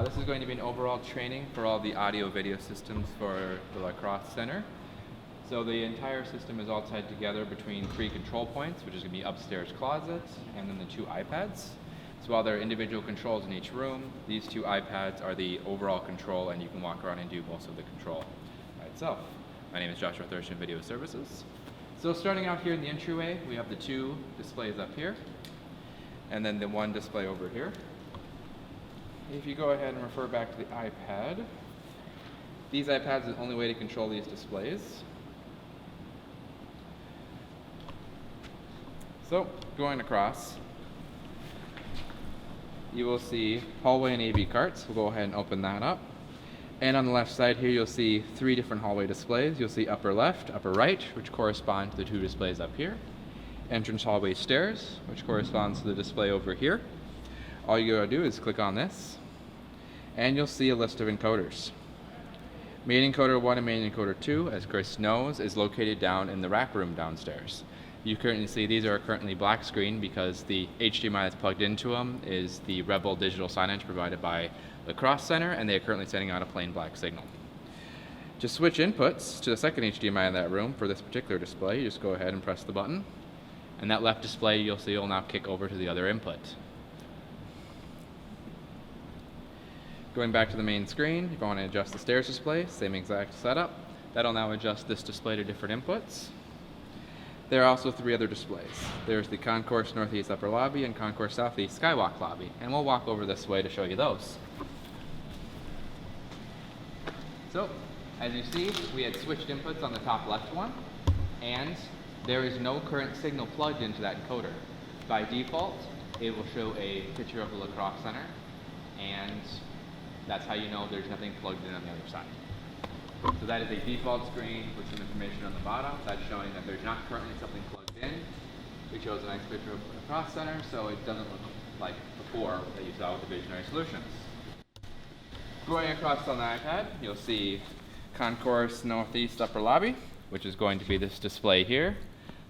This is going to be an overall training for all the audio-video systems for the La Crosse Center. So the entire system is all tied together between 3 control points, which is going to be upstairs closet, and then the 2 iPads. So while there are individual controls in each room, these 2 iPads are the overall control, and you can walk around and do most of the control by itself. My name is Joshua Thurston, Video Services. So starting out here in the entryway, we have the 2 displays up here, and then the 1 display over here. If you go ahead and refer back to the iPad, these iPads are the only way to control these displays. So, going across, you will see hallway and AV carts. We'll go ahead and open that up. And on the left side here, you'll see 3 different hallway displays. You'll see upper left, upper right, which correspond to the 2 displays up here. Entrance hallway stairs, which corresponds to the display over here. All you gotta do is click on this, and you'll see a list of encoders. Main encoder 1 and main encoder 2, as Chris knows, is located down in the rack room downstairs. You currently see these are currently black screen because the HDMI that's plugged into them is the Rebel digital signage provided by the Crosse Center, and they are currently sending out a plain black signal. To switch inputs to the second HDMI in that room for this particular display, you just go ahead and press the button, and that left display you'll see will now kick over to the other input. Going back to the main screen, if you want to adjust the stairs display, same exact setup. That'll now adjust this display to different inputs. There are also 3 other displays. There's the Concourse Northeast Upper Lobby and Concourse Southeast Skywalk Lobby, and we'll walk over this way to show you those. So, as you see, we had switched inputs on the top left one, and there is no current signal plugged into that encoder. By default, it will show a picture of the La Crosse Center, and that's how you know there's nothing plugged in on the other side. So that is a default screen with some information on the bottom. That's showing that there's not currently something plugged in. It shows a nice picture of the Crosse Center, so it doesn't look like before that you saw with the Visionary Solutions. Going across on the iPad, you'll see Concourse Northeast Upper Lobby, which is going to be this display here.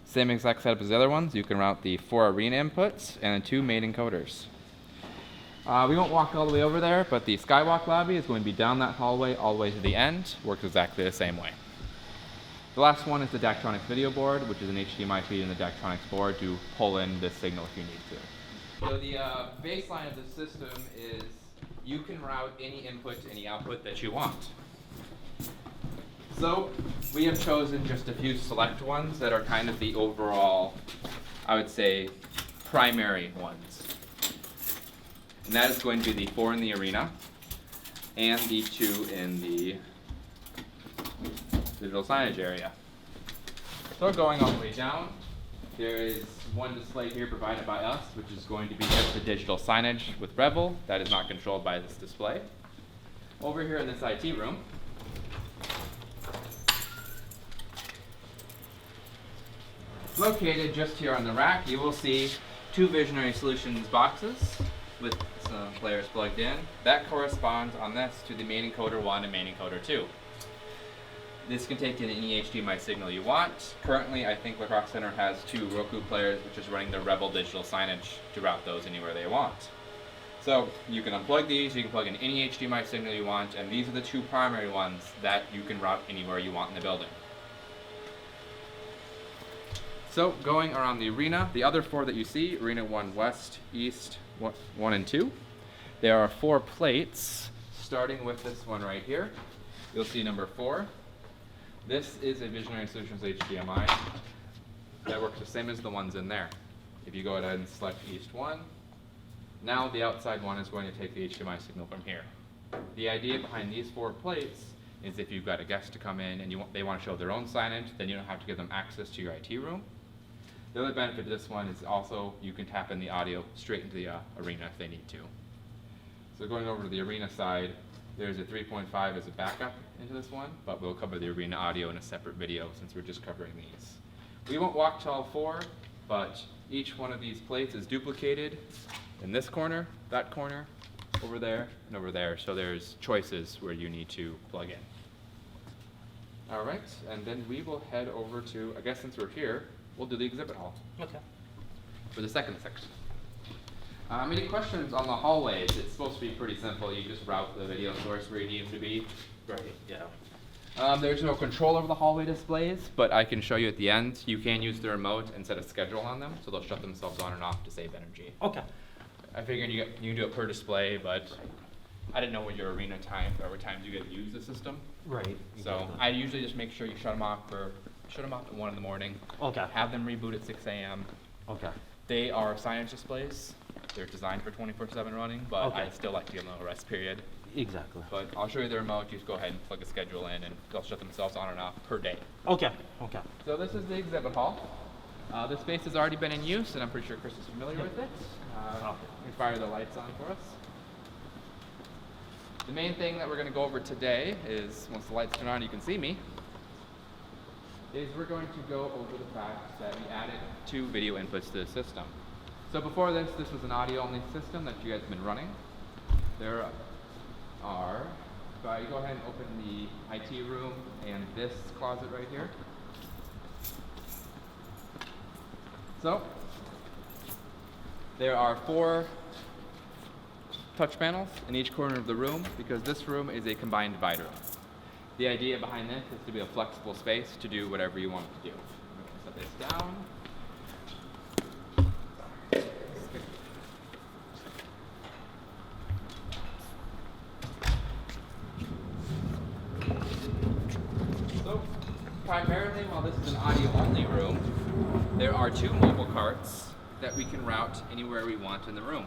Same exact setup as the other ones. You can route the 4 arena inputs and the 2 main encoders. We won't walk all the way over there, but the Skywalk Lobby is going to be down that hallway all the way to the end. Works exactly the same way. The last one is the Daktronics video board, which is an HDMI feed in the Daktronics board to pull in this signal if you need to. So the baseline of the system is you can route any input to any output that you want. So we have chosen just a few select ones that are kind of the overall, I would say, primary ones. And that is going to be the 4 in the arena and the 2 in the digital signage area. So going all the way down, there is 1 display here provided by us, which is going to be just the digital signage with Rebel. That is not controlled by this display. Over here in this IT room, located just here on the rack, you will see 2 Visionary Solutions boxes with some players plugged in. That corresponds on this to the main encoder 1 and main encoder 2. This can take in any HDMI signal you want. Currently, I think La Crosse Center has 2 Roku players, which is running the Rebel digital signage to route those anywhere they want. So you can unplug these, you can plug in any HDMI signal you want, and these are the 2 primary ones that you can route anywhere you want in the building. So going around the arena, the other 4 that you see, Arena 1 West, East, 1 and 2. There are 4 plates, starting with this one right here. You'll see number 4. This is a Visionary Solutions HDMI that works the same as the ones in there. If you go ahead and select East 1, now the outside one is going to take the HDMI signal from here. The idea behind these 4 plates is if you've got a guest to come in and they want to show their own signage, then you don't have to give them access to your IT room. The other benefit of this one is also you can tap in the audio straight into the arena if they need to. So going over to the arena side, there's a 3.5 as a backup into this one, but we'll cover the arena audio in a separate video since we're just covering these. We won't walk to all 4, but each one of these plates is duplicated in this corner, that corner, over there, and over there. So there's choices where you need to plug in. All right, and then we will head over to, I guess since we're here, we'll do the exhibit hall. Okay. For the second section. Any questions on the hallways? It's supposed to be pretty simple. You just route the video source where you need them to be. Right, yeah. There's no control over the hallway displays, but I can show you at the end. You can use the remote and set a schedule on them, so they'll shut themselves on and off to save energy. Okay. I figured you can do it per display, but I didn't know what your arena time or what times you get to use the system. Right. So I usually just make sure you shut them off at 1 in the morning. Okay. Have them reboot at 6 a.m. Okay. They are signage displays. They're designed for 24/7 running, but Okay. I still like to give them a rest period. Exactly. But I'll show you the remote. You just go ahead and plug a schedule in, and they'll shut themselves on and off per day. Okay. Okay. So this is the exhibit hall. This space has already been in use, and I'm pretty sure Chris is familiar with it. Okay. We fire the lights on for us. The main thing that we're going to go over today is, once the lights turn on, you can see me, is we're going to go over the fact that we added 2 video inputs to the system. So before this was an audio-only system that you guys have been running. There are, if I go ahead and open the IT room and this closet right here. So, there are 4 touch panels in each corner of the room because this room is a combined divide room. The idea behind this is to be a flexible space to do whatever you want to do. I'm going to set this down. So, primarily, while this is an audio-only room, there are 2 mobile carts that we can route anywhere we want in the room.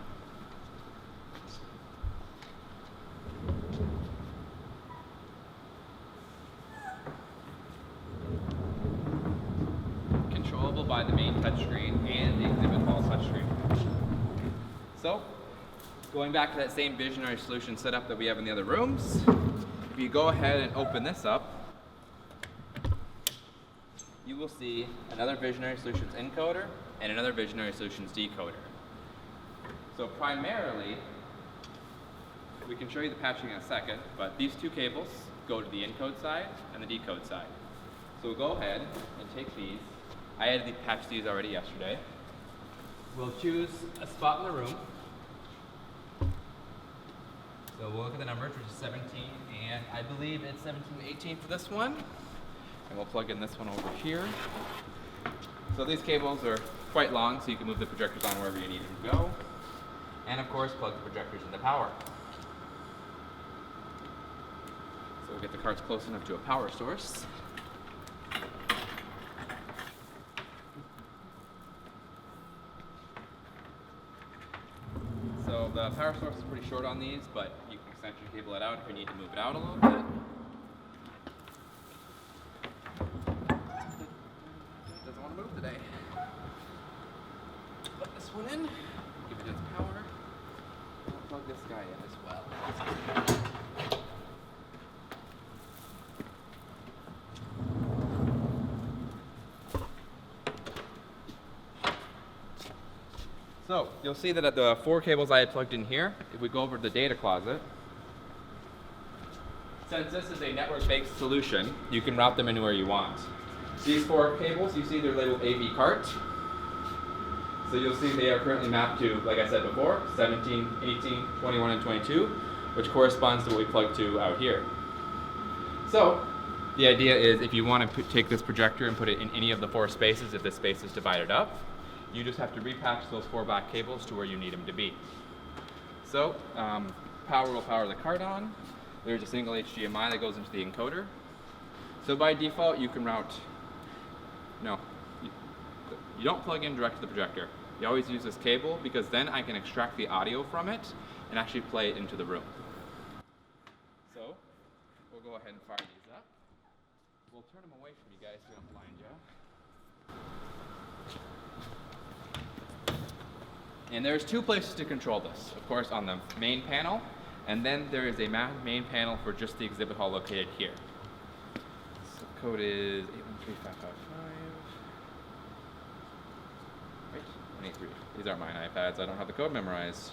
Controllable by the main touchscreen and the exhibit hall touchscreen. So, going back to that same visionary solution setup that we have in the other rooms, if you go ahead and open this up, you will see another Visionary Solutions encoder and another Visionary Solutions decoder. So primarily, we can show you the patching in a second, but these 2 cables go to the encode side and the decode side. So we'll go ahead and take these. I had to patch these already yesterday. We'll choose a spot in the room. So we'll look at the numbers, which is 17, and I believe it's 17 and 18 for this one. And we'll plug in this one over here. So these cables are quite long, so you can move the projectors on wherever you need them to go. And of course, plug the projectors into power. So we'll get the carts close enough to a power source. So the power source is pretty short on these, but you can extension cable it out if you need to move it out a little bit. Doesn't want to move today. Plug this one in, give it its power. I'll plug this guy in as well. So, you'll see that at the 4 cables I had plugged in here, if we go over to the data closet, since this is a network-based solution, you can route them anywhere you want. These 4 cables, you see they're labeled AV cart. So you'll see they are currently mapped to, like I said before, 17, 18, 21, and 22, which corresponds to what we plugged to out here. So, the idea is if you want to take this projector and put it in any of the 4 spaces, if this space is divided up, you just have to repatch those 4 back cables to where you need them to be. So, power will power the cart on. There's a single HDMI that goes into the encoder. So by default, you can route, no, you don't plug in direct to the projector. You always use this cable because then I can extract the audio from it and actually play it into the room. So, we'll go ahead and fire these up. We'll turn them away from you guys so we don't blind you. And there's 2 places to control this. Of course, on the main panel, and then there is a main panel for just the exhibit hall located here. So code is 813555. Right, 183. These aren't mine iPads. I don't have the code memorized.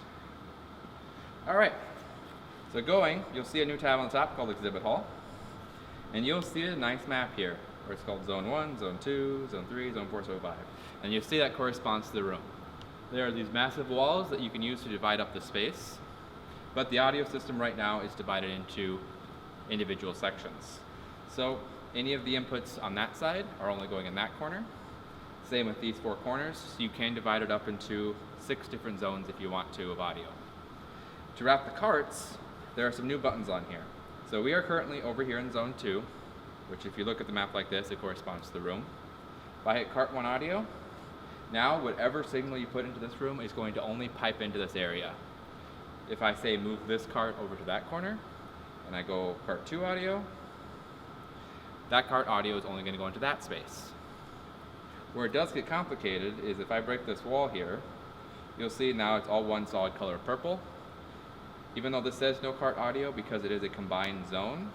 All right. So going, you'll see a new tab on the top called Exhibit Hall. And you'll see a nice map here, where it's called Zone 1, Zone 2, Zone 3, Zone 4, Zone 5. And you'll see that corresponds to the room. There are these massive walls that you can use to divide up the space, but the audio system right now is divided into individual sections. So any of the inputs on that side are only going in that corner. Same with these 4 corners, so you can divide it up into 6 different zones if you want to of audio. To wrap the carts, there are some new buttons on here. So we are currently over here in zone 2, which if you look at the map like this, it corresponds to the room. If I hit cart 1 audio, now whatever signal you put into this room is going to only pipe into this area. If I say move this cart over to that corner, and I go cart 2 audio, that cart audio is only going to go into that space. Where it does get complicated is if I break this wall here, you'll see now it's all one solid color of purple. Even though this says no cart audio, because it is a combined zone,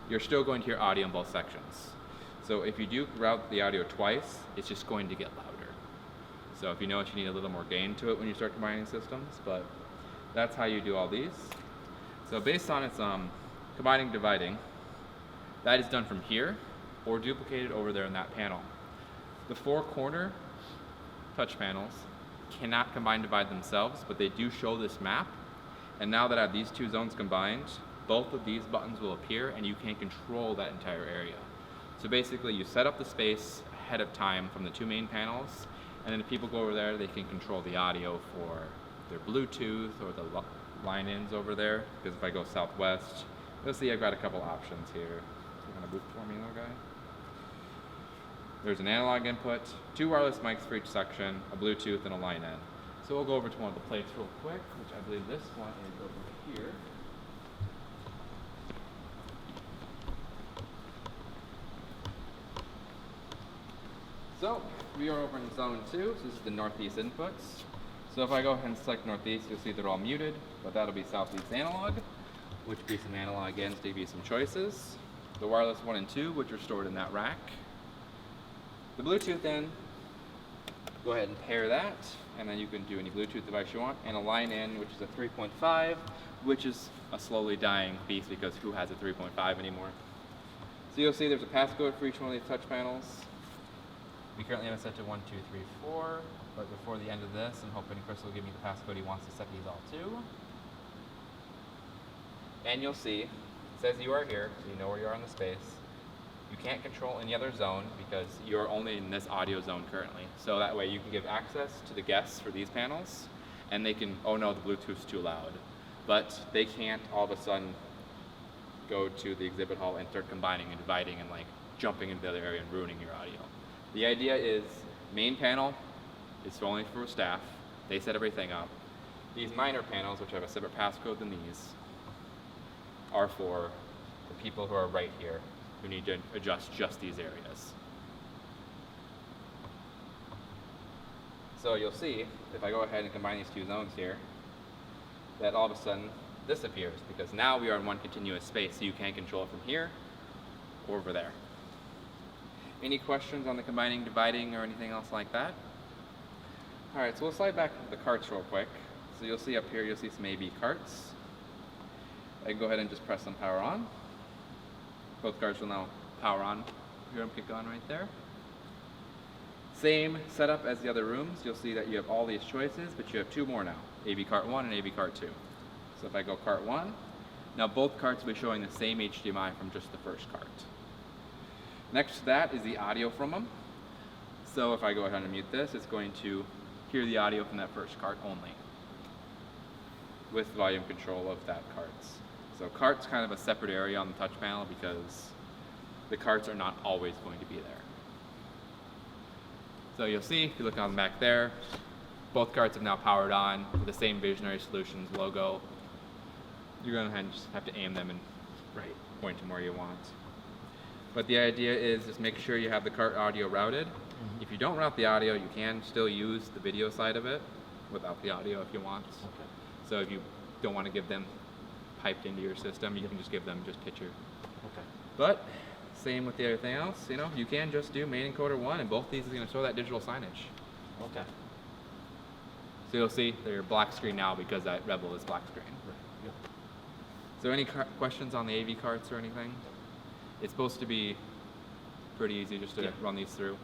you're still going to hear audio in both sections. So if you do route the audio twice, it's just going to get louder. So if you notice, you need a little more gain to it when you start combining systems, but that's how you do all these. So based on its combining, dividing, that is done from here or duplicated over there in that panel. The 4 corner touch panels cannot combine divide themselves, but they do show this map. And now that I have these 2 zones combined, both of these buttons will appear and you can control that entire area. So basically you set up the space ahead of time from the 2 main panels, and then if people go over there, they can control the audio for their Bluetooth or the line ins over there. Because if I go southwest, you'll see I've got a couple options here. You want to boot for me, little guy? There's an analog input, 2 wireless mics for each section, a Bluetooth, and a line in. So we'll go over to one of the plates real quick, which I believe this one is over here. So we are over in zone 2, so this is the northeast inputs. So if I go ahead and select northeast, you'll see they're all muted, but that'll be southeast analog, which will be some analog again to give you some choices. The wireless 1 and 2, which are stored in that rack. The Bluetooth in, go ahead and pair that, and then you can do any Bluetooth device you want, and a line in, which is a 3.5, which is a slowly dying beast because who has a 3.5 anymore? So you'll see there's a passcode for each one of these touch panels. We currently have it set to 1, 2, 3, 4, but before the end of this, I'm hoping Chris will give me the passcode he wants to set these all to. And you'll see, it says you are here, so you know where you are in the space. You can't control any other zone because you're only in this audio zone currently. So that way you can give access to the guests for these panels, and they can, oh no, the Bluetooth's too loud. But they can't all of a sudden go to the exhibit hall and start combining and dividing and like jumping into the other area and ruining your audio. The idea is main panel is only for staff. They set everything up. These minor panels, which have a separate passcode than these, are for the people who are right here who need to adjust just these areas. So you'll see, if I go ahead and combine these 2 zones here, that all of a sudden this appears because now we are in one continuous space, so you can control it from here or over there. Any questions on the combining, dividing, or anything else like that? Alright, so we'll slide back to the carts real quick. So you'll see up here, you'll see some AV carts. I can go ahead and just press them power on. Both carts will now power on. Hear them kick on right there. Same setup as the other rooms. You'll see that you have all these choices, but you have 2 more now. AV cart 1 and AV cart 2. So if I go cart 1, now both carts will be showing the same HDMI from just the first cart. Next to that is the audio from them. So if I go ahead and mute this, it's going to hear the audio from that first cart only, with volume control of that carts. So cart's kind of a separate area on the touch panel because the carts are not always going to be there. So you'll see, if you look on the back there, both carts have now powered on with the same Visionary Solutions logo. You're going to just have to aim them and point them where you want. But the idea is just make sure you have the cart audio routed. Mm-hmm. If you don't route the audio, you can still use the video side of it without the audio if you want. Okay. So if you don't want to give them piped into your system, you can just give them just picture. Okay. But same with the other thing else, you know, you can just do main encoder 1 and both these is going to show that digital signage. Okay. So you'll see they're black screen now because that Rebel is black screen. Right. Yep. So any questions on the AV carts or anything? It's supposed to be pretty easy just to run these through.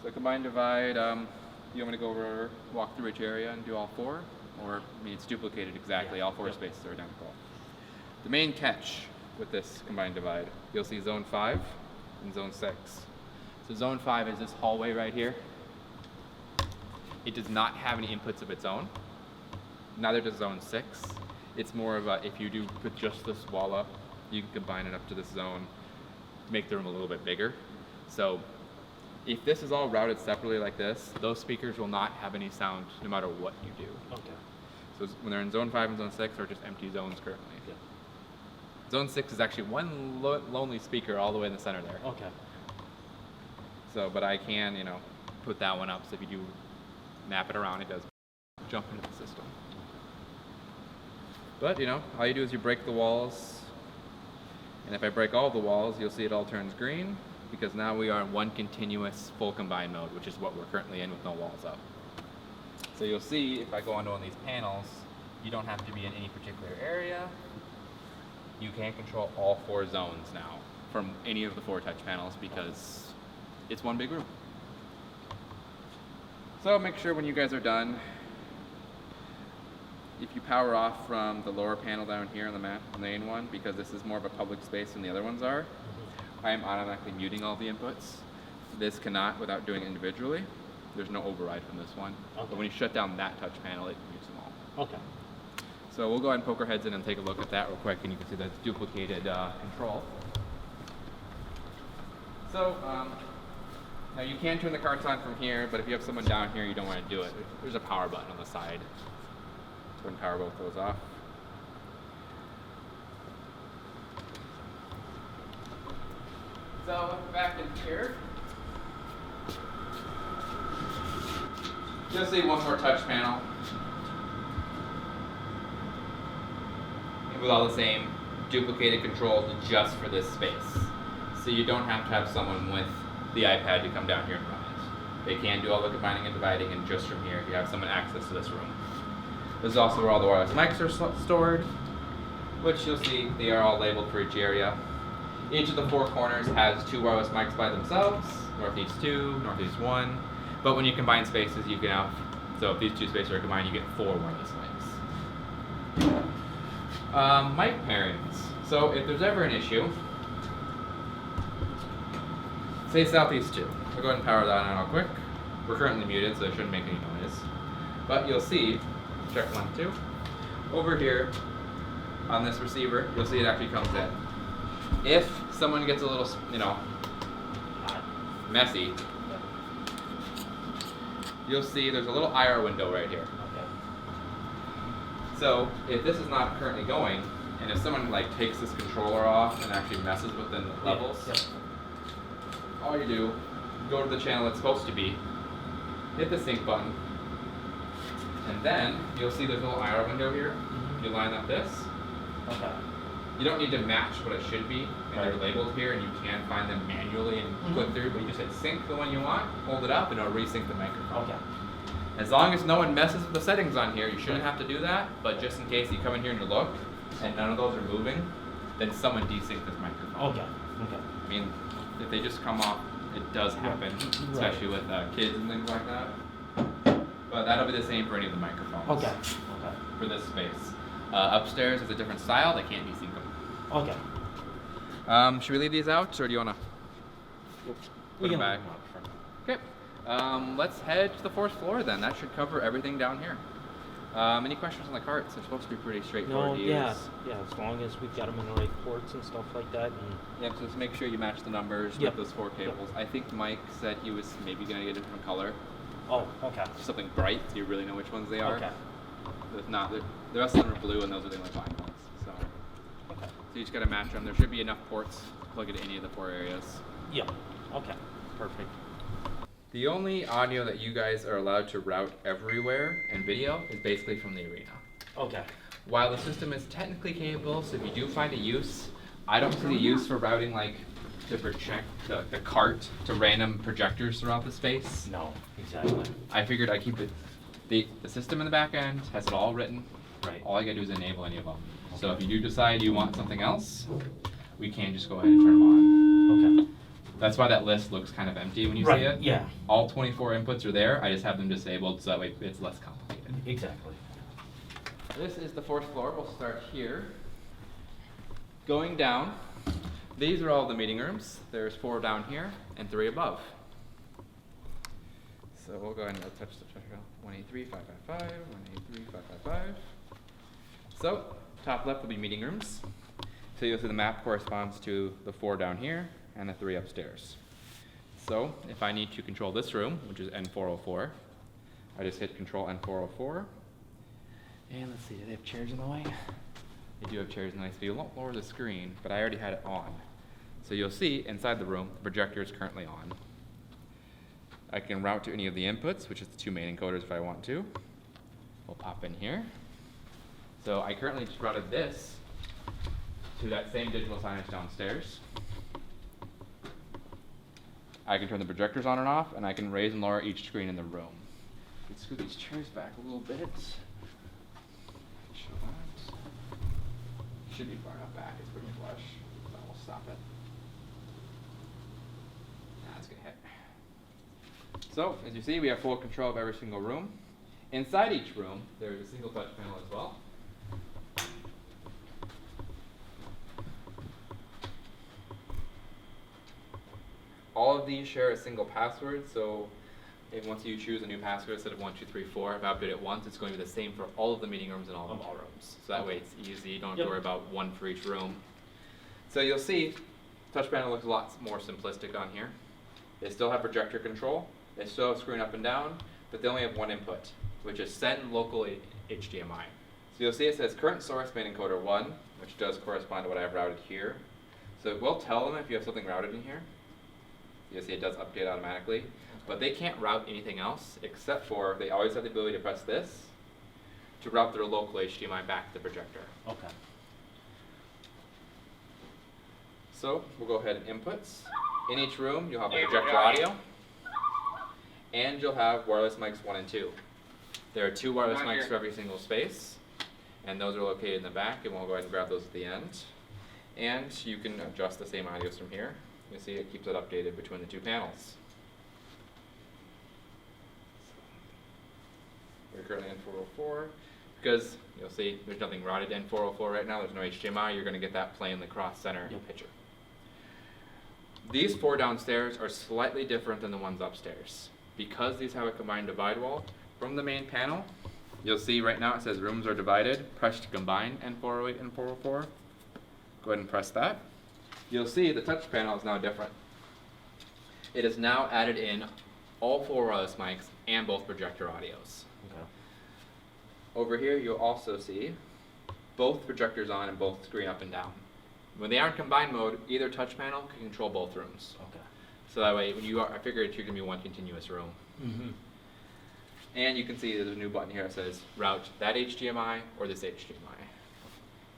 So combine divide, you want me to go over, walk through each area and do all four? Or, I mean, it's duplicated exactly, all four spaces are identical. The main catch with this combined divide, you'll see zone 5 and zone 6. So zone 5 is this hallway right here. It does not have any inputs of its own. Neither does zone 6. It's more of a, if you do put just this wall up, you can combine it up to this zone, make the room a little bit bigger. So if this is all routed separately like this, those speakers will not have any sound no matter what you do. Okay. So when they're in zone 5 and zone 6, they're just empty zones currently. Yeah. Zone 6 is actually one lonely speaker all the way in the center there. Okay. So, but I can, you know, put that one up, so if you do map it around, it does jump into the system. But, you know, all you do is you break the walls, and if I break all the walls, you'll see it all turns green, because now we are in one continuous full combined mode, which is what we're currently in with no walls up. So you'll see, if I go onto one of these panels, you don't have to be in any particular area. You can control all 4 zones now from any of the 4 touch panels, because it's one big room. So make sure when you guys are done, if you power off from the lower panel down here on the main one, because this is more of a public space than the other ones are, I am automatically muting all the inputs. This cannot without doing it individually. There's no override from this one. Okay. But when you shut down that touch panel, it mutes them all. Okay. So we'll go ahead and poke our heads in and take a look at that real quick, and you can see that's duplicated control. So now you can turn the carts on from here, but if you have someone down here, you don't want to do it. There's a power button on the side. So we can power both those off. So back in here, you'll see one more touch panel with all the same duplicated controls just for this space. So you don't have to have someone with the iPad to come down here and run it. They can do all the combining and dividing, and just from here if you have someone access to this room. This is also where all the wireless mics are stored, which you'll see they are all labeled for each area. Each of the 4 corners has 2 wireless mics by themselves, northeast 2, northeast 1. But when you combine spaces, you can have, so if these 2 spaces are combined, you get 4 wireless mics. Mic pairings. So if there's ever an issue, say southeast 2. I'll go ahead and power that on real quick. We're currently muted, so it shouldn't make any noise. But you'll see, check 1, 2. Over here on this receiver, you'll see it actually comes in. If someone gets a little, you know, messy, you'll see there's a little IR window right here. Okay. So if this is not currently going, and if someone like takes this controller off and actually messes with the levels, all you do, go to the channel it's supposed to be, hit the sync button, and then you'll see there's a little IR window here. You line up this. Okay. You don't need to match what it should be, and they're labeled here, and you can find them manually and click through, but you just hit sync the one you want, hold it up, and it'll resync the microphone. Okay. As long as no one messes with the settings on here, you shouldn't have to do that, but just in case you come in here and you look, and none of those are moving, then someone desync this microphone. Okay. Okay. I mean, if they just come off, it does happen, especially with kids and things like that. But that'll be the same for any of the microphones. Okay. Okay. For this space. Upstairs is a different style, they can't desync them. Okay. Should we leave these out, or do you want to put them back? Okay. Let's head to the 4th floor then. That should cover everything down here. Any questions on the carts? They're supposed to be pretty straightforward to use. Yeah, as long as we've got them in the right ports and stuff like that. And Yep, so just make sure you match the numbers with those 4 cables. I think Mike said he was maybe going to get a different color. oh, okay. Something bright, so you really know which ones they are. Okay. If not, the rest of them are blue, and those are the only black ones. So Okay. you just got to match them. There should be enough ports to plug into any of the 4 areas. Yeah. Okay. Perfect. The only audio that you guys are allowed to route everywhere in video is basically from the arena. Okay. While the system is technically capable, so if you do find a use, I don't see the use for routing like to project the cart to random projectors throughout the space. No, exactly. I figured I'd keep it, the system in the back end has it all written. Right. All I gotta do is enable any of them. So if you do decide you want something else, we can just go ahead and turn them on. Okay. That's why that list looks kind of empty when you see it. Yeah. All 24 inputs are there. I just have them disabled so that way it's less complicated. Exactly. This is the 4th floor. We'll start here. Going down, these are all the meeting rooms. There's 4 down here and 3 above. So we'll go ahead and touch the check out. 183-555, 183-555. So top left will be meeting rooms. So you'll see the map corresponds to the 4 down here and the 3 upstairs. So if I need to control this room, which is N404, I just hit Control N404. And let's see, do they have chairs in the way? They do have chairs in the way, so you won't lower the screen, but I already had it on. So you'll see inside the room, the projector is currently on. I can route to any of the inputs, which is the 2 main encoders if I want to. We'll pop in here. So I currently just routed this to that same digital signage downstairs. I can turn the projectors on and off, and I can raise and lower each screen in the room. Let's scoot these chairs back a little bit. Show that. Should be far enough back, it's pretty flush. So we'll stop it. Nah, it's gonna hit. So, as you see, we have full control of every single room. Inside each room, there is a single touch panel as well. All of these share a single password, so if once you choose a new password instead of 1234, if I update it once, it's going to be the same for all of the meeting rooms and all of the ballrooms. So that way it's easy, you don't have to worry about one for each room. So you'll see, touch panel looks a lot more simplistic on here. They still have projector control, they still have screen up and down, but they only have one input, which is send local HDMI. So you'll see it says current source main encoder 1, which does correspond to what I've routed here. So it will tell them if you have something routed in here. You'll see it does update automatically, but they can't route anything else except for they always have the ability to press this to route their local HDMI back to the projector. Okay. So we'll go ahead and inputs. In each room, you'll have a projector audio, and you'll have wireless mics 1 and 2. There are 2 wireless mics for every single space, and those are located in the back, and we'll go ahead and grab those at the end. And you can adjust the same audios from here. You see it keeps it updated between the 2 panels. We're currently in 404 because you'll see there's nothing routed in 404 right now. There's no HDMI. You're going to get that plainly cross center picture. These 4 downstairs are slightly different than the ones upstairs because these have a combined divide wall. From the main panel, you'll see right now it says rooms are divided. Press to combine N408 and 404. Go ahead and press that. You'll see the touch panel is now different. It has now added in all 4 wireless mics and both projector audios. Okay. Over here, you'll also see both projectors on and both screen up and down. When they are in combined mode, either touch panel can control both rooms. Okay. So that way, when you are, I figured you're going to be one continuous room. Mm-hmm. And you can see there's a new button here that says route that HDMI or this HDMI.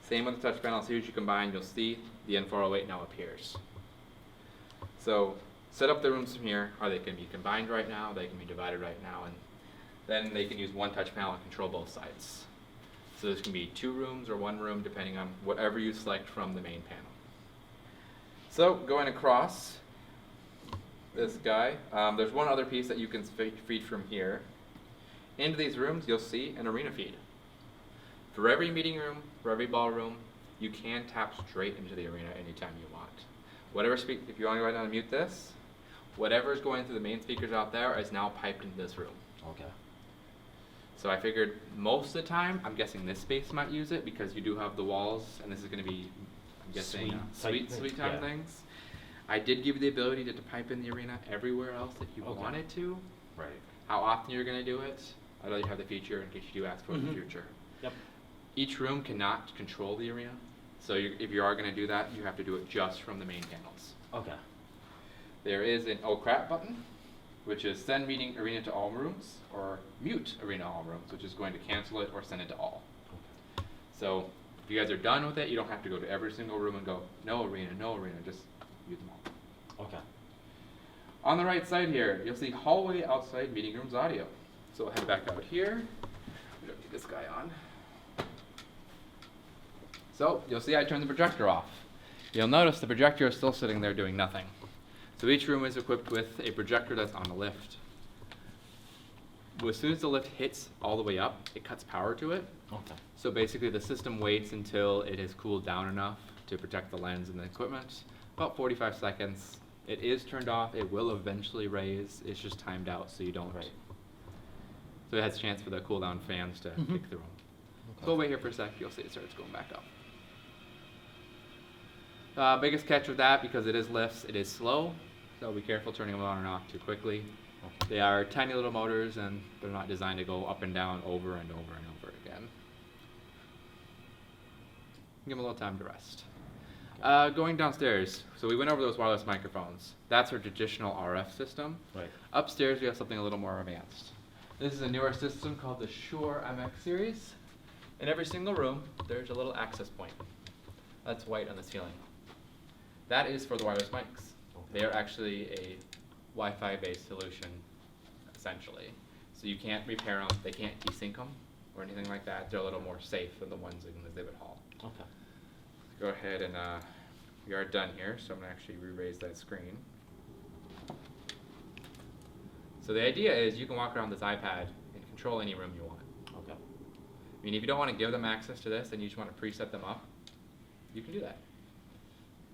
Same with the touch panel. As soon as you combine, you'll see the N408 now appears. So set up the rooms from here. Are they can be combined right now? They can be divided right now, and then they can use one touch panel and control both sides. So this can be 2 rooms or 1 room, depending on whatever you select from the main panel. So going across this guy, there's one other piece that you can feed from here. Into these rooms, you'll see an arena feed. For every meeting room, for every ballroom, you can tap straight into the arena anytime you want. Whatever if you want to go right now and mute this, whatever is going through the main speakers out there is now piped into this room. Okay. So I figured most of the time, I'm guessing this space might use it because you do have the walls, and this is going to be, I'm guessing, suite time things. I did give you the ability to pipe in the arena everywhere else that you wanted to. Right. How often you're going to do it, I'd rather have the feature in case you do ask for it in the future. Yep. Each room cannot control the arena, so if you are going to do that, you have to do it just from the main panels. Okay. There is an oh crap button, which is send meeting arena to all rooms, or mute arena all rooms, which is going to cancel it or send it to all. Okay. So if you guys are done with it, you don't have to go to every single room and go, no arena, just mute them all. Okay. On the right side here, you'll see hallway outside meeting rooms audio. So we'll head back out here. We don't need this guy on. So you'll see I turned the projector off. You'll notice the projector is still sitting there doing nothing. So each room is equipped with a projector that's on the lift. As soon as the lift hits all the way up, it cuts power to it. Okay. So basically the system waits until it has cooled down enough to protect the lens and the equipment. About 45 seconds. It is turned off. It will eventually raise. It's just timed out so you don't. Right. So it has a chance for the cool down fans to kick through them. So we'll wait here for a sec. You'll see it starts going back up. Biggest catch with that, because it is lifts, it is slow. So be careful turning them on and off too quickly. Okay. They are tiny little motors, and they're not designed to go up and down over and over and over again. Give them a little time to rest. Going downstairs, so we went over those wireless microphones. That's our traditional RF system. Right. Upstairs, we have something a little more advanced. This is a newer system called the Shure MX series. In every single room, there's a little access point. That's white on the ceiling. That is for the wireless mics. They are actually a Wi-Fi based solution, essentially. So you can't repair them, they can't desync them or anything like that. They're a little more safe than the ones in the exhibit hall. Okay. Go ahead and we are done here, so I'm gonna actually re-raise that screen. So the idea is you can walk around this iPad and control any room you want. Okay. I mean, if you don't want to give them access to this and you just want to preset them up, you can do that.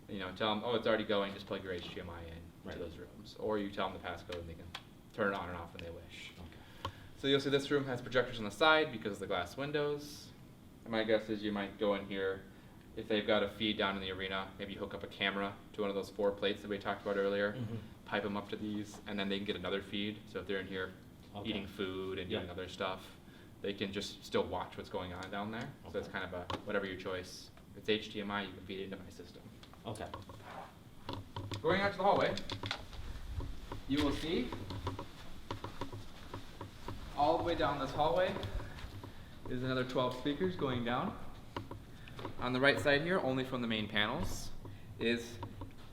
You know, tell them, oh, it's already going, just plug your HDMI in to those rooms. Or you tell them the passcode and they can turn it on and off when they wish. Okay. So you'll see this room has projectors on the side because of the glass windows. And my guess is you might go in here, if they've got a feed down in the arena, maybe hook up a camera to one of those 4 plates that we talked about earlier, pipe them up to these, and then they can get another feed. So if they're in here eating food and doing other stuff, they can just still watch what's going on down there. So it's kind of a whatever your choice. If it's HDMI, you can feed it into my system. Okay. Going out to the hallway, you will see all the way down this hallway is another 12 speakers going down. On the right side here, only from the main panels, is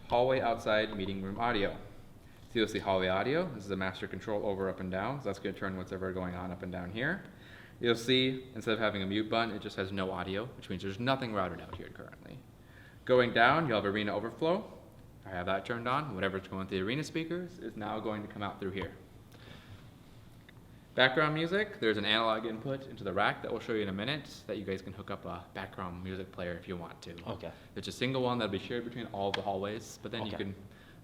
hallway outside meeting room audio. So you'll see hallway audio. This is a master control over, up, and down. So that's going to turn what's ever going on up and down here. You'll see, instead of having a mute button, it just has no audio, which means there's nothing routed out here currently. Going down, you'll have arena overflow. I have that turned on. Whatever's going through the arena speakers is now going to come out through here. Background music, there's an analog input into the rack that we'll show you in a minute that you guys can hook up a background music player if you want to. Okay. It's a single one that'll be shared between all the hallways, but then you Okay. can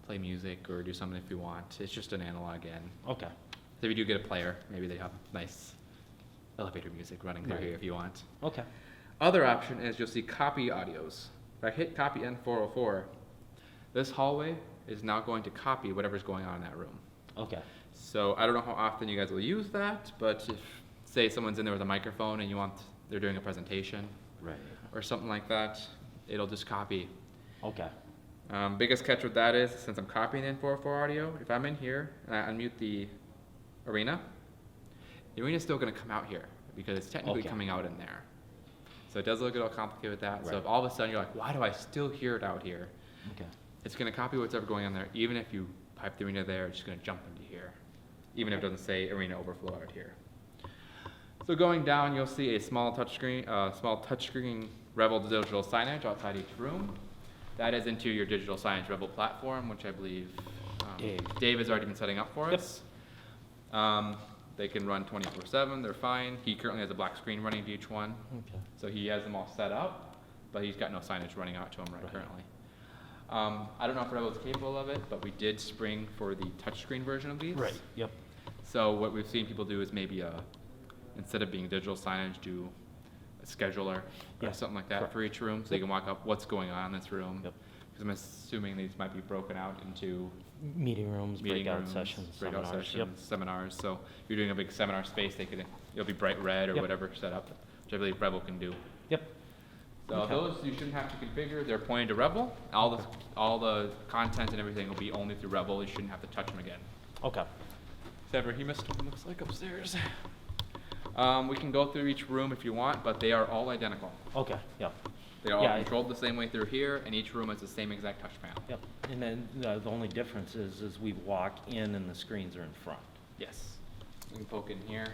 play music or do something if you want. It's just an analog in. Okay. So if you do get a player, maybe they have nice elevator music running through here if you want. Okay. Other option is you'll see copy audios. If I hit copy N404, this hallway is now going to copy whatever's going on in that room. Okay. So I don't know how often you guys will use that, but if, say, someone's in there with a microphone and they're doing a presentation Right. or something like that, it'll just copy. Okay. Biggest catch with that is, since I'm copying N404 audio, if I'm in here and I unmute the arena's still going to come out here because it's technically coming out in there. So it does look a little complicated with that. Right. So if all of a sudden you're like, why do I still hear it out here? Okay. It's going to copy what's ever going on there. Even if you pipe the arena there, it's just going to jump into here. Even if it doesn't say arena overflow out here. So going down, you'll see a small touchscreen Rebel digital signage outside each room. That is into your digital signage Rebel platform, which I believe Dave has already been setting up for us. They can run 24/7, they're fine. He currently has a black screen running to each one. Okay. So he has them all set up, but he's got no signage running out to him currently. I don't know if Rebel is capable of it, but we did spring for the touchscreen version of these. Right. Yep. So what we've seen people do is maybe instead of being digital signage, do a scheduler or something like that for each room, so you can walk up what's going on in this room. Yep. Because I'm assuming these might be broken out into Meeting rooms, breakout sessions, breakout seminars. sessions, seminars. So if you're doing a big seminar space, it'll be bright red or whatever set up, which I believe Rebel can do. Yep. So those you shouldn't have to configure. They're pointed to Rebel. All the content and everything will be only through Rebel. You shouldn't have to touch them again. Okay. Except for he missed one, looks like upstairs. We can go through each room if you want, but they are all identical. Okay. Yep. They are all controlled the same way through here, and each room has the same exact touch panel. Yep. And then the only difference is we walk in and the screens are in front. Yes. You can poke in here.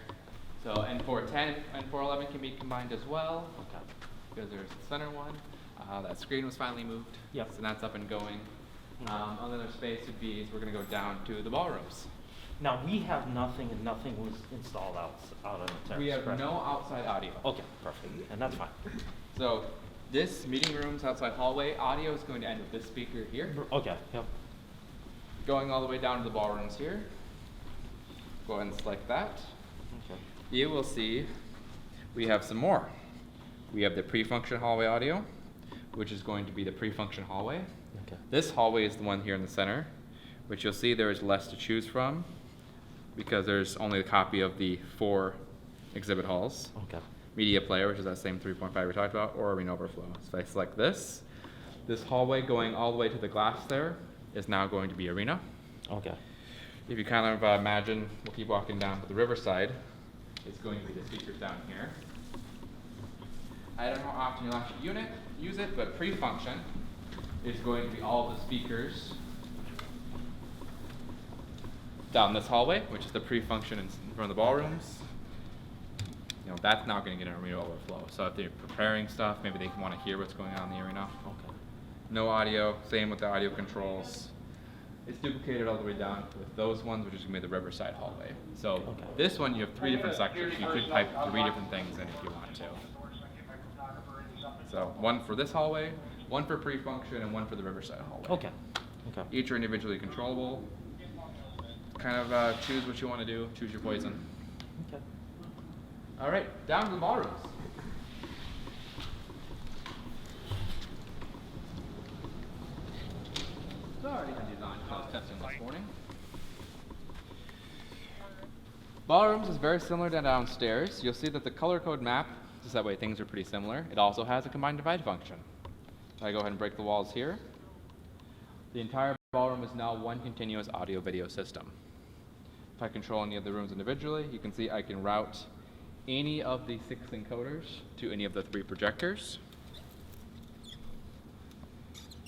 So N410 and N411 can be combined as well. Okay. Because there's the center one. That screen was finally moved. Yep. So that's up and going. Another space would be, we're gonna go down to the ballrooms. Now, we have nothing and nothing was installed out on the terrace. We have correct? no outside audio. Okay, perfect, and that's fine. So this meeting room's outside hallway audio is going to end with this speaker here. Okay, yep. Going all the way down to the ballrooms here. Go ahead and select that. Okay. You will see we have some more. We have the pre-function hallway audio, which is going to be the pre-function hallway. Okay. This hallway is the one here in the center, which you'll see there is less to choose from because there's only a copy of the 4 exhibit halls. Okay. Media player, which is that same 3.5 we talked about, or arena overflow. So if I select this hallway going all the way to the glass there is now going to be arena. Okay. If you kind of imagine, we'll keep walking down to the riverside, it's going to be the speakers down here. I don't know how often you'll actually use it, but pre-function is going to be all the speakers down this hallway, which is the pre-function in front of the ballrooms. You know, that's now going to get an arena overflow. So if they're preparing stuff, maybe they want to hear what's going on in the arena. Okay. No audio, same with the audio controls. It's duplicated all the way down with those ones, which is going to be the riverside hallway. So Okay. this one, you have 3 different sections. You could type 3 different things in if you want to. So one for this hallway, one for pre-function, and one for the riverside hallway. Okay. Okay. Each are individually controllable. Kind of choose what you want to do, choose your poison. Okay. All right, down to the ballrooms. So I already had these on because I was testing this morning. Ballrooms is very similar to downstairs. You'll see that the color code map, just that way things are pretty similar. It also has a combine divide function. So I go ahead and break the walls here. The entire ballroom is now one continuous audio video system. If I control any of the rooms individually, you can see I can route any of the 6 encoders to any of the 3 projectors.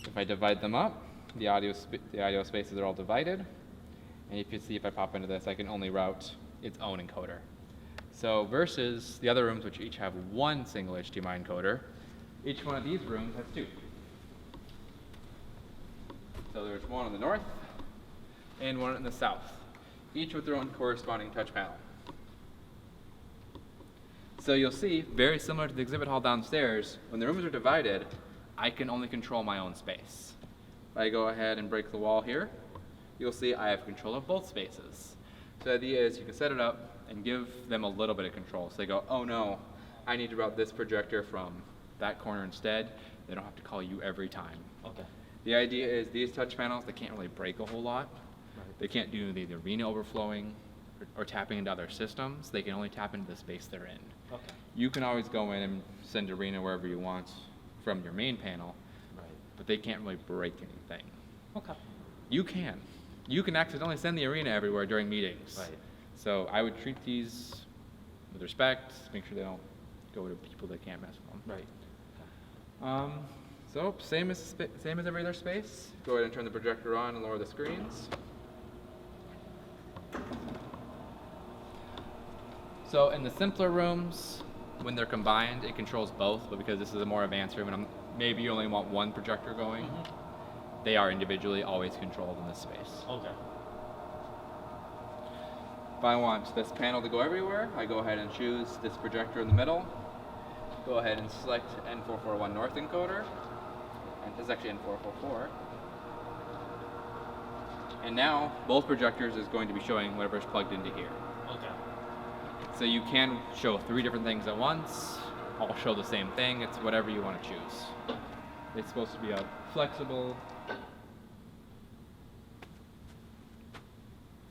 If I divide them up, the audio spaces are all divided. And if you see, if I pop into this, I can only route its own encoder. So versus the other rooms, which each have 1 single HDMI encoder, each one of these rooms has 2. So there's one in the north and one in the south, each with their own corresponding touch panel. So you'll see, very similar to the exhibit hall downstairs, when the rooms are divided, I can only control my own space. If I go ahead and break the wall here, you'll see I have control of both spaces. So the idea is you can set it up and give them a little bit of control. So they go, oh no, I need to route this projector from that corner instead. They don't have to call you every time. Okay. The idea is these touch panels, they can't really break a whole lot. Right. They can't do the arena overflowing or tapping into other systems. They can only tap into the space they're in. Okay. You can always go in and send arena wherever you want from your main panel, Right. but they can't really break anything. Okay. You can. You can accidentally send the arena everywhere during meetings. Right. So I would treat these with respect, make sure they don't go to people that can't mess with them. Right. So same as every other space. Go ahead and turn the projector on and lower the screens. So in the simpler rooms, when they're combined, it controls both, but because this is a more advanced room and maybe you only want 1 projector going, they are individually always controlled in this space. Okay. If I want this panel to go everywhere, I go ahead and choose this projector in the middle. Go ahead and select N441 North encoder. And this is actually N444. And now both projectors is going to be showing whatever's plugged into here. Okay. So you can show 3 different things at once, all show the same thing. It's whatever you want to choose. It's supposed to be a flexible.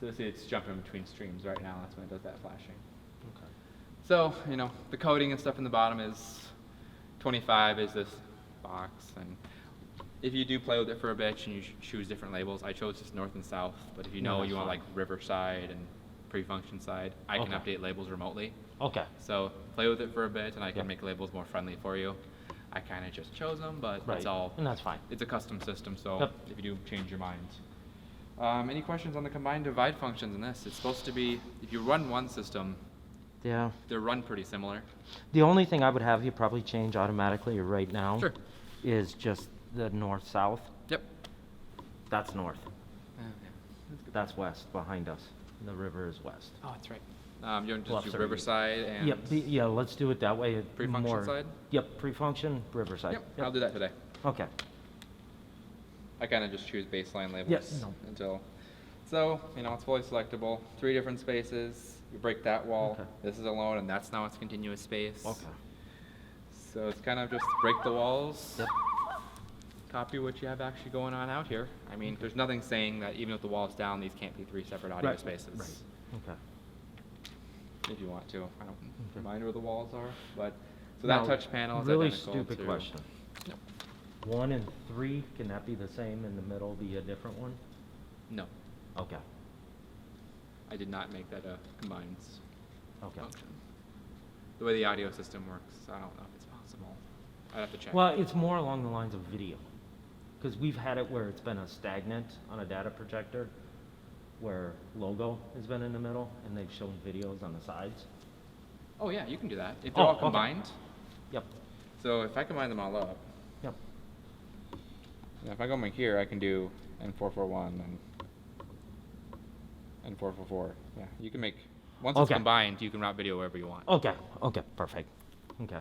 So see, it's jumping between streams right now. That's when it does that flashing. Okay. So, you know, the coding and stuff in the bottom is 25 is this box. And if you do play with it for a bit and you choose different labels, I chose just north and south. But if you know you want like Riverside and pre-function side, I can update labels remotely. Okay. So play with it for a bit and I can make labels more friendly for you. I kind of just chose them, but it's all, and that's fine. It's a custom system, so if you do change your mind. Any questions on the combined divide functions in this? It's supposed to be, if you run one system, Yeah. they're run pretty similar. The only thing I would have you probably change automatically right now Sure. is just the north-south. Yep. That's north. Okay. That's good. That's west behind us. The river is west. Oh, that's right. You want to Bluffs just do are Riverside and Yep, yeah, let's do it that way. pre-function more- side? Yep, pre-function, Riverside. Yep, I'll do that today. Okay. I kind of just choose baseline labels Yes, no. until. So, you know, it's fully selectable. 3 different spaces. You break that wall. Okay. This is alone, and that's now its continuous space. Okay. So it's kind of just break the walls. Yep. Copy what you have actually going on out here. I mean, there's nothing saying that even with the walls down, these can't be 3 separate audio Right, spaces. Right. Okay. If you want to. I don't Okay. mind where the walls are, but so that Now, touch panel is really identical stupid to. question. Yep. 1 and 3, can that be the same in the middle be a different one? No, Okay. I did not make that a combined Okay. function. The way the audio system works, I don't know if it's possible. I'd have to check. Well, it's more along the lines of video. Because we've had it where it's been a stagnant on a data projector, where logo has been in the middle, and they've shown videos on the sides. Oh yeah, you can do that. If they're Oh, all okay. combined. Yep, So if I combine them all up, yep. if I go in here, I can do N441 and N444. Yeah, you can make, once it's Okay. combined, you can route video wherever you want. Okay, okay, perfect. Okay.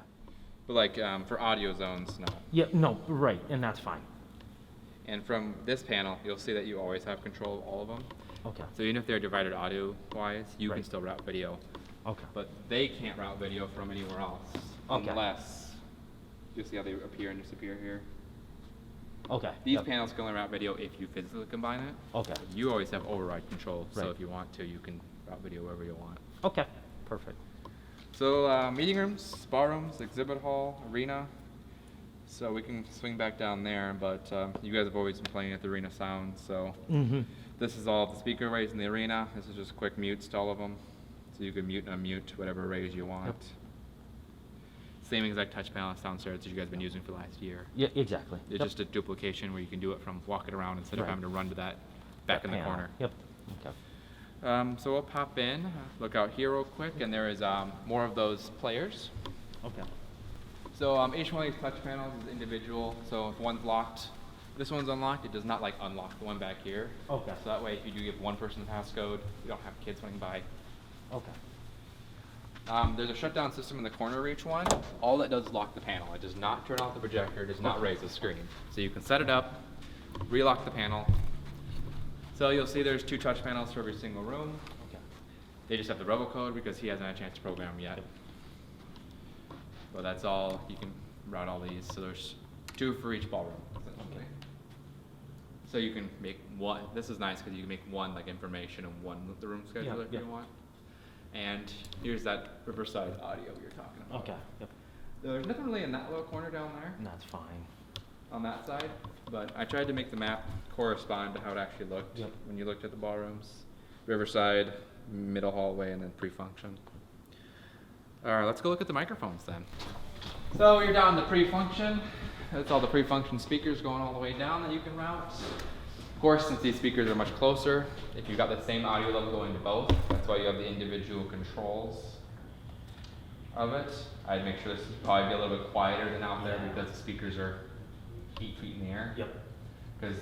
But like for audio zones, no. Yeah, no, right, and that's fine. And from this panel, you'll see that you always have control of all of them. Okay, So even if they're divided audio-wise, you can Right. still route video. okay. But they can't route video from anywhere else Okay. unless, you see how they appear and disappear here? Okay. These yep. panels can only route video if you physically combine it. Okay, You always have override control, so Right. if you want to, you can route video wherever you want. okay, perfect. So meeting rooms, spa rooms, exhibit hall, arena. So we can swing back down there, but you guys have always been playing at the arena sound, so Mm-hmm. this is all the speaker arrays in the arena. This is just quick mutes to all of them. So you can mute and unmute whatever arrays you want. Yep. Same exact touch panel downstairs that you guys have been using for the last year. Yeah, exactly. It's Yep. just a duplication where you can do it from walking around instead of Right. having to run to that back That in the panel. corner. Yep, okay. So we'll pop in, look out here real quick, and there is more of those players. Okay. So each one of these touch panels is individual. So if one's locked, this one's unlocked, it does not like unlock the one back here. Okay. So that way, if you do give one person the passcode, you don't have kids running by. Okay. There's a shutdown system in the corner of each one. All that does is lock the panel. It does not turn off the projector, it does not raise the screen. So you can set it up, relock the panel. So you'll see there's 2 touch panels for every single room. Okay. They just have the robocode because he hasn't had a chance to program yet. Yep. But that's all, you can route all these. So there's 2 for each ballroom, essentially. Okay. So you can make one, this is nice because you can make one like information and one the room scheduler if yeah. you want. And here's that Riverside audio we were talking about. Okay, yep. There's nothing really in that little corner down there And that's fine. on that side, but I tried to make the map correspond to how it actually looked Yep. when you looked at the ballrooms. Riverside, middle hallway, and then pre-function. All right, let's go look at the microphones then. So you're down to pre-function. That's all the pre-function speakers going all the way down that you can route. Of course, since these speakers are much closer, if you've got the same audio level going to both, that's why you have the individual controls of it. I'd make sure this would probably be a little bit quieter than out there because the speakers are 8 feet in the air. Yep. Because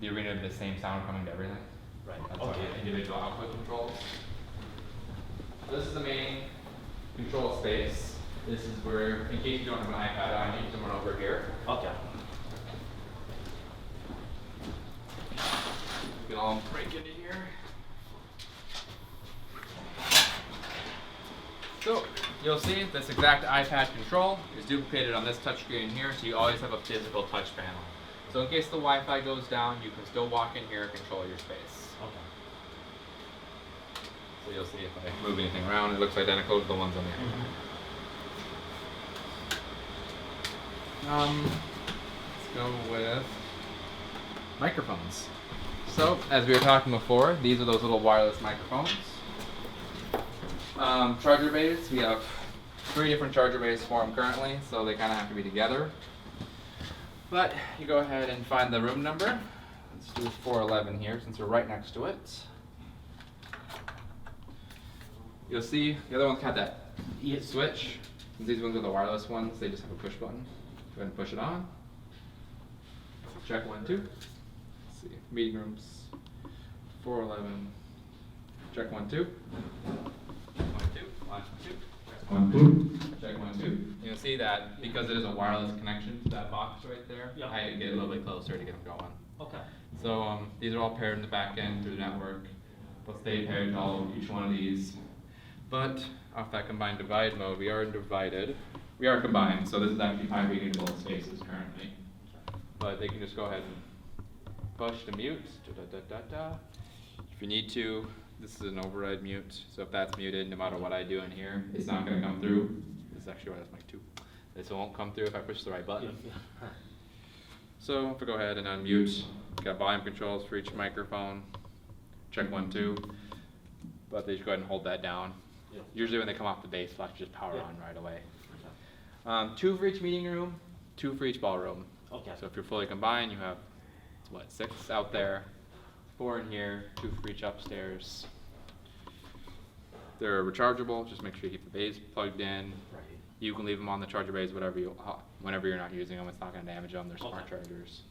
the arena would be the same sound coming to everything. Right. That's why you have individual output controls. This is the main control space. This is where, in case you don't have an iPad on, you can run over here. Okay. We can all break into here. So, you'll see this exact iPad control is duplicated on this touchscreen here, so you always have a physical touch panel. So in case the Wi-Fi goes down, you can still walk in here and control your space. Okay. So you'll see if I move anything around, it looks identical to the ones on the iPad. Let's go with microphones. So, as we were talking before, these are those little wireless microphones. Charger bays, we have 3 different charger bays for them currently, so they kind of have to be together. But you go ahead and find the room number. Let's do 411 here since we're right next to it. You'll see the other ones have that switch. These ones are the wireless ones, they just have a push button. Go ahead and push it on. Check 1, 2. see, meeting rooms, 411, check 1, 2. 1, 2, 1, 2. Check 1, 2. Check 1, 2. You'll see that because it is a wireless connection to that box right there, Yep. I had to get a little bit closer to get them going. Okay. So these are all paired in the back end through the network. They'll stay paired to all each one of these. But off that combined divide mode, we are divided. We are combined, so this is actually 5 readable spaces currently. But they can just go ahead and push to mute. If you need to, this is an override mute. So if that's muted, no matter what I do in here, it's not going to come through. This is actually why that's mic 2. This won't come through if I push the right button. So if I go ahead and unmute, got volume controls for each microphone. Check 1, 2. But they just go ahead and hold that down. Yeah. Usually when they come off the base, they'll just power on right away. 2 for each meeting room, 2 for each ballroom. Okay. So if you're fully combined, you have, what, 6 out there, 4 in here, 2 for each upstairs. They're rechargeable, just make sure you keep the bays plugged in. Right. You can leave them on the charger bays whenever you're not using them. It's not going to damage them. They're smart Okay. chargers.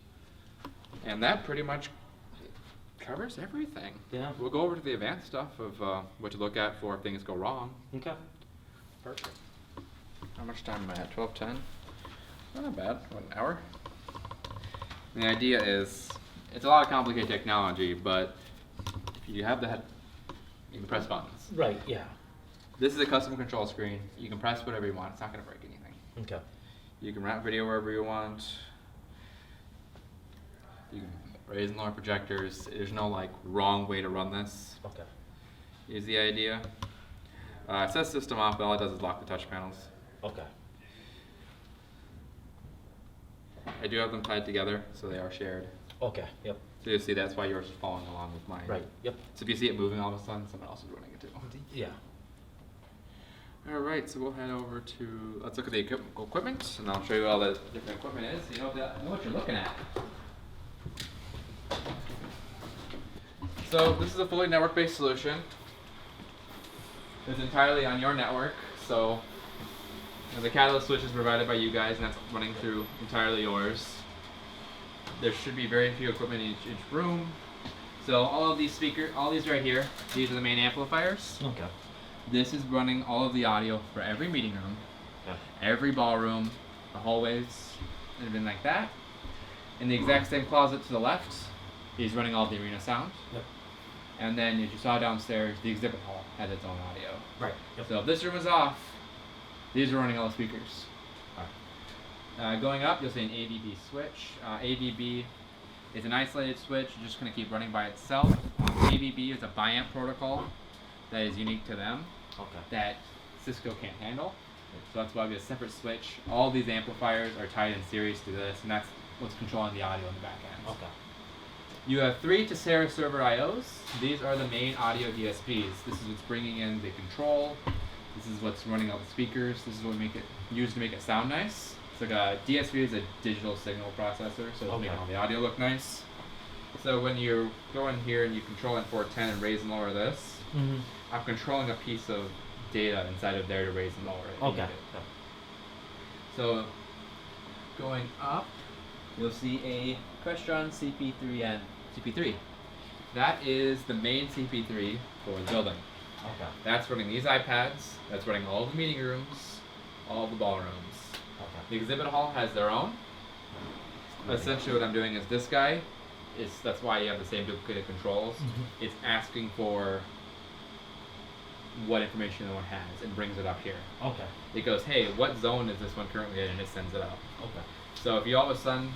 And that pretty much covers everything. Yeah. We'll go over to the advanced stuff of what to look at for if things go wrong. Okay. Perfect. How much time am I at? 12:10? Not bad. What, an hour? The idea is, it's a lot of complicated technology, but if you have the head, you can press buttons. Right, yeah. This is a custom control screen. You can press whatever you want. It's not going to break anything. Okay. You can route video wherever you want. You can raise and lower projectors. There's no like wrong way to run this. Okay. Is the idea. It says system off, but all it does is lock the touch panels. Okay. I do have them tied together, so they are shared. Okay, yep. So you see that's why yours is following along with mine. Right, yep. So if you see it moving all of a sudden, someone else is running it too. Yeah. Alright, so we'll head over to, let's look at the equipment, and I'll show you all the different equipment is, so you know what you're looking at. So this is a fully network-based solution. It's entirely on your network, so the catalyst switch is provided by you guys, and that's running through entirely yours. There should be very few equipment in each room. So all of these all these right here, these are the main amplifiers. Okay. This is running all of the audio for every meeting room, every ballroom, the hallways, and everything like that. In the exact same closet to the left, he's running all the arena sound. Yep. And then, as you saw downstairs, the exhibit hall has its own audio. Right. Yep. So if this room is off, these are running all the speakers. Going up, you'll see an AVB switch. AVB is an isolated switch. You're just going to keep running by itself. AVB is a biamp protocol that is unique to them. Okay. That Cisco can't handle. So that's why we have a separate switch. All these amplifiers are tied in series to this, and that's what's controlling the audio in the back end. Okay. You have 3 Tessera server IOs. These are the main audio DSPs. This is what's bringing in the control. This is what's running all the speakers. This is what we make it used to make it sound nice. So a DSP is a digital signal processor, so it's making all the audio look nice. So when you go in here and you control in 410 and raise and lower this, I'm controlling a piece of data inside of there to raise and lower it. Okay. So going up, you'll see a Crestron CP3N. CP3. That is the main CP3 for the building. Okay. That's running these iPads. That's running all the meeting rooms, all the ballrooms. Okay. The exhibit hall has their own. Essentially, what I'm doing is this guy that's why you have the same duplicated controls. It's asking for what information the one has and brings it up here. Okay. It goes, hey, what zone is this one currently in? And it sends it up. Okay. So if you all of a sudden,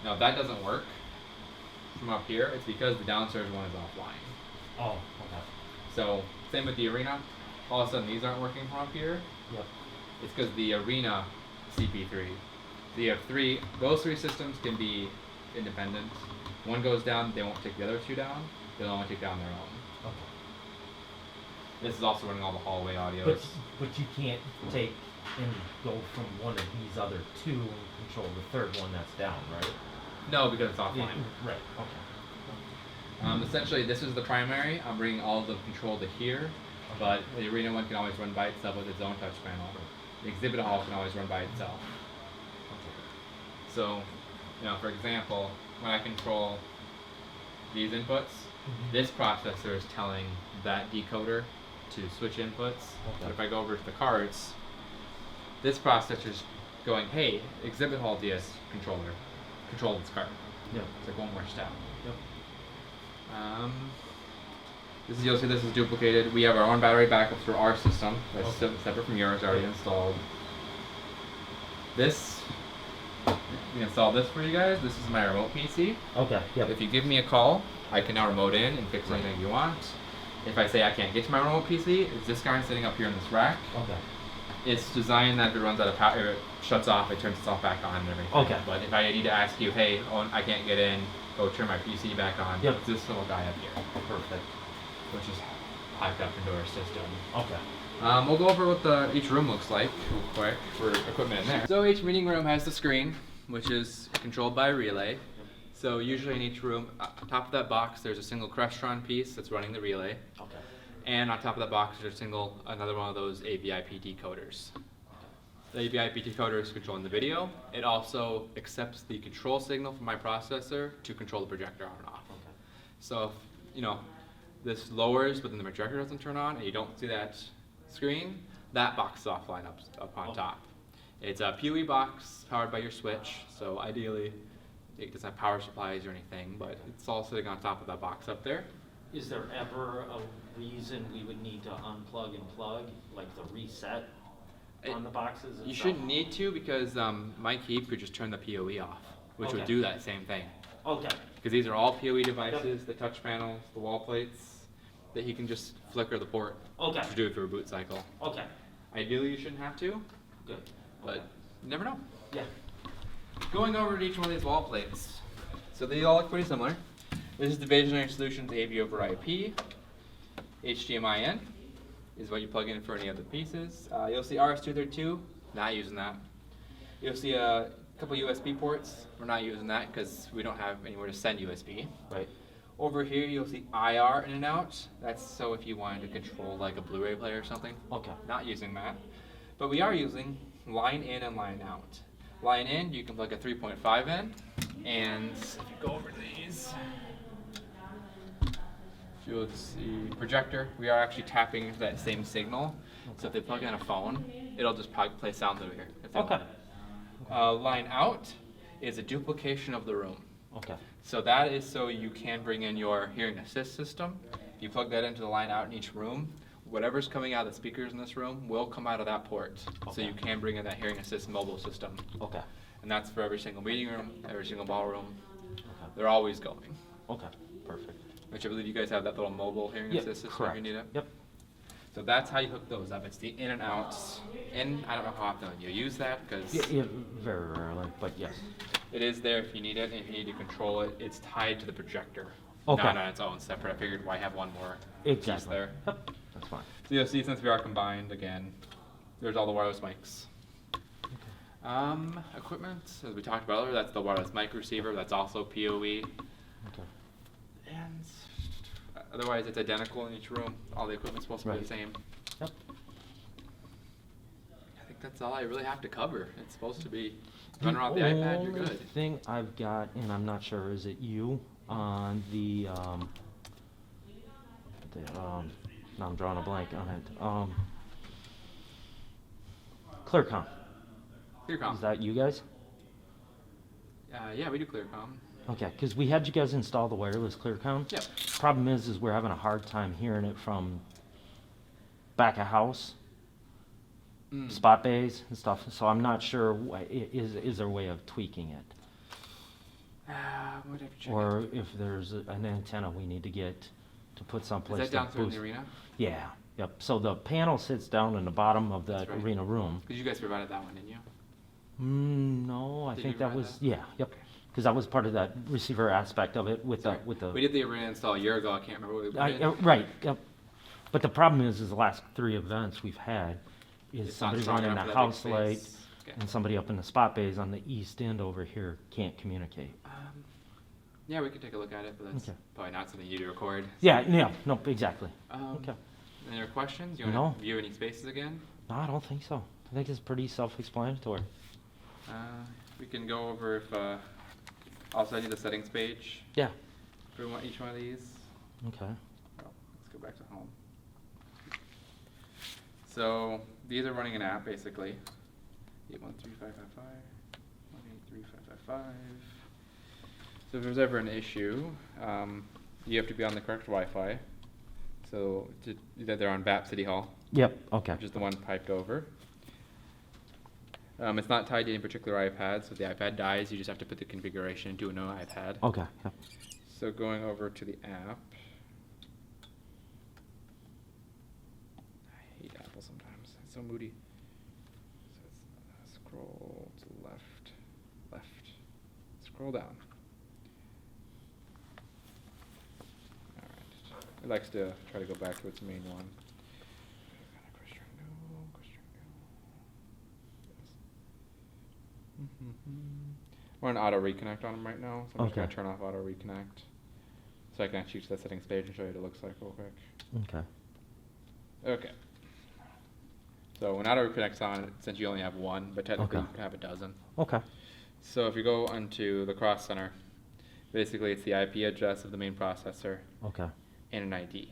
now if that doesn't work from up here, it's because the downstairs one is offline. Oh, okay. So same with the arena. All of a sudden these aren't working from up here. Yep. It's because the arena CP3. So you have 3, those 3 systems can be independent. One goes down, they won't take the other 2 down. They'll only take down their own. Okay. This is also running all the hallway audios. But you can't take and go from one of these other 2 and control the third one that's down, right? No, because it's offline. Right. Okay. Essentially, this is the primary. I'm bringing all of the control to here, but the arena one can always run by itself with its own touch panel. The exhibit hall can always run by itself. So, for example, when I control these inputs, this processor is telling that decoder to switch inputs. But if I go over to the cards, this processor's going, hey, exhibit hall DS controller, control this card. Yep. It's like one more step. Yep. This is, you'll see this is duplicated. We have our own battery backups for our system. That's separate from yours, already installed. This, we installed this for you guys. This is my remote PC. Okay. Yep. If you give me a call, I can now remote in and fix anything you want. If I say I can't get to my remote PC, it's this guy sitting up here in this rack. Okay. It's designed that if it runs out of power, it shuts off, it turns itself back on and everything. Okay. But if I need to ask you, hey, I can't get in, go turn my PC back on, yep. It's this little guy up here. Perfect. Which is hooked up into our system. Okay. We'll go over what each room looks like real quick for equipment in there. So each meeting room has the screen, which is controlled by a relay. So usually in each room, on top of that box, there's a single Crestron piece that's running the relay. Okay. And on top of that box, there's another one of those AVIP decoders. The AVIP decoder is controlling the video. It also accepts the control signal from my processor to control the projector on and off. Okay. So if, this lowers, but then the projector doesn't turn on, and you don't see that screen, that box is offline up on top. It's a PoE box powered by your switch, so ideally it doesn't have power supplies or anything, but it's all sitting on top of that box up there. Is there ever a reason we would need to unplug and plug, like the reset on the boxes? You shouldn't need to, because Mike Heap could just turn the PoE off, which would Okay. do that same thing. Okay. Because these are all PoE devices, the touch panels, the wall plates, that he can just flicker the port Okay. to do it through a boot cycle. Okay. Ideally you shouldn't have to, Good. but you never know. Yeah. Going over to each one of these wall plates. So they all look pretty similar. This is the Visionary Solutions AV over IP. HDMI in is what you plug in for any other pieces. You'll see RS-232, not using that. You'll see a couple USB ports. We're not using that because we don't have anywhere to send USB. Right. Over here you'll see IR in and out. That's so if you wanted to control like a Blu-ray player or something. Okay. Not using that. But we are using line in and line out. Line in, you can plug a 3.5 in, and if you go over these, you'll see projector. We are actually tapping into that same signal. Okay. So if they plug in a phone, it'll just play sound through here. Okay. Line out is a duplication of the room. Okay. So that is so you can bring in your hearing assist system. If you plug that into the line out in each room, whatever's coming out of the speakers in this room will come out of that port. Okay. So you can bring in that hearing assist mobile system. Okay. And that's for every single meeting room, every single ballroom. Okay. They're always going. Okay. Perfect. Which I believe you guys have that little mobile hearing assist system. Correct. If you need it. Yep. So that's how you hook those up. It's the in and outs. In, I don't know how often you use that because Yeah, very rarely, but yes. it is there if you need it, and if you need to control it, it's tied to the projector. Okay. Not on its own separate. I figured why have one more Exactly. piece there. Yep. That's fine. So you'll see since we are combined again, there's all the wireless mics. Okay. Equipment, as we talked about earlier, that's the wireless mic receiver. That's also PoE. Okay. And otherwise, it's identical in each room. All the equipment's supposed to be the same. Yep. I think that's all I really have to cover. It's supposed to be run around the iPad, you're good. The thing I've got, and I'm not sure, is it you on the now I'm drawing a blank on it. ClearCom. ClearCom. Is that you guys? Yeah, we do ClearCom. Okay, because we had you guys install the wireless ClearCom. Yep. Problem is we're having a hard time hearing it from back of house, spot bays and stuff. So I'm not sure is there a way of tweaking it, We'd have to check or if there's an antenna we need to get to put someplace. Is that down to through in boost. the arena? Yeah. Yep. So the panel sits down in the bottom of that That's right. arena room. Because you guys provided that one, didn't you? No, I Did think you that provide was that? yeah. Yep. Because that was part of that receiver aspect of it with Sorry. the. We did the arena install a year ago. I can't remember what we did. Right, yep. But the problem is the last 3 events we've had is It's not somebody strong running enough a for that big house light space. Okay. and somebody up in the spot bays on the east end over here can't communicate. Yeah, we could take a look at it, but that's Okay. probably not something you do record. Yeah, no, exactly. Okay. Any other questions? You want No. to view any spaces again? No, I don't think so. I think it's pretty self-explanatory. We can go over if I'll send you the settings page. Yeah. for each one of these. Okay. Oh, let's go back to home. So these are running an app basically. 813-555, 183-555. So if there's ever an issue, you have to be on the correct Wi-Fi. So that they're on VAP City Hall, Yep, okay. which is the one piped over. It's not tied to any particular iPad, so if the iPad dies, you just have to put the configuration into a new iPad. Okay, yep. So going over to the app. I hate Apple sometimes. It's so moody. So it's, scroll to left. Scroll down. Alright. It likes to try to go back to its main one. We're on auto reconnect on them right now, so I'm just going to turn off auto reconnect so I can actually use the settings page and show you what it looks like real quick. Okay. Okay. So when auto reconnect's on, since you only have one, but technically Okay. you can have a dozen. Okay. So if you go onto the Crosse Center, basically it's the IP address of the main processor Okay. and an ID.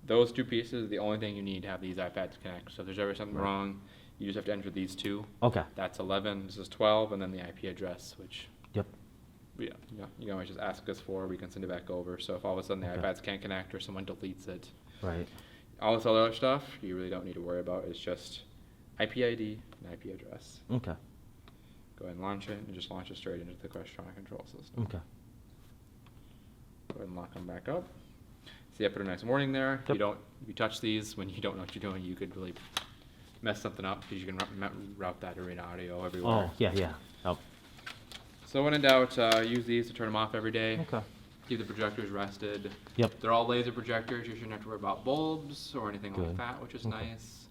Those two pieces are the only thing you need to have these iPads connect. So if there's ever something wrong, you just have to enter these two. Okay. That's 11, this is 12, and then the IP address, which Yep. you can always just ask us for, we can send it back over. So if all of a sudden the Okay. iPads can't connect or someone deletes it, Right. all this other stuff you really don't need to worry about. It's just IP ID and IP address. Okay. Go ahead and launch it and just launch it straight into the Crestron control system. Okay. Go ahead and lock them back up. See, I put a nice warning there. Yep. If you touch these when you don't know what you're doing, you could really mess something up because you can route that arena audio everywhere. Oh, yeah, yeah. Oh. So when in doubt, use these to turn them off every day. Okay. Keep the projectors rested. Yep. They're all laser projectors. You shouldn't have to worry about bulbs or anything like Good. that, which is Okay. nice.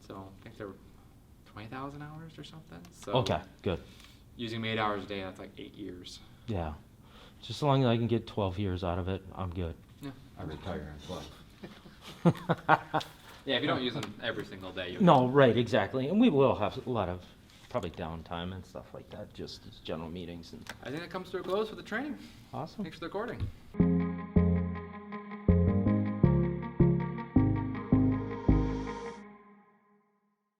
So I think they're 20,000 hours or something. So Okay, good. using them 8 hours a day, that's like 8 years. Yeah. Just as long as I can get 12 years out of it, I'm good. Yeah. I retire in 12. Yeah, if you don't use them every single day, you'll No, right, exactly. And we will have a lot of probably downtime and stuff like that, just as general meetings and I think that comes to a close for the training. awesome. Thanks for the recording.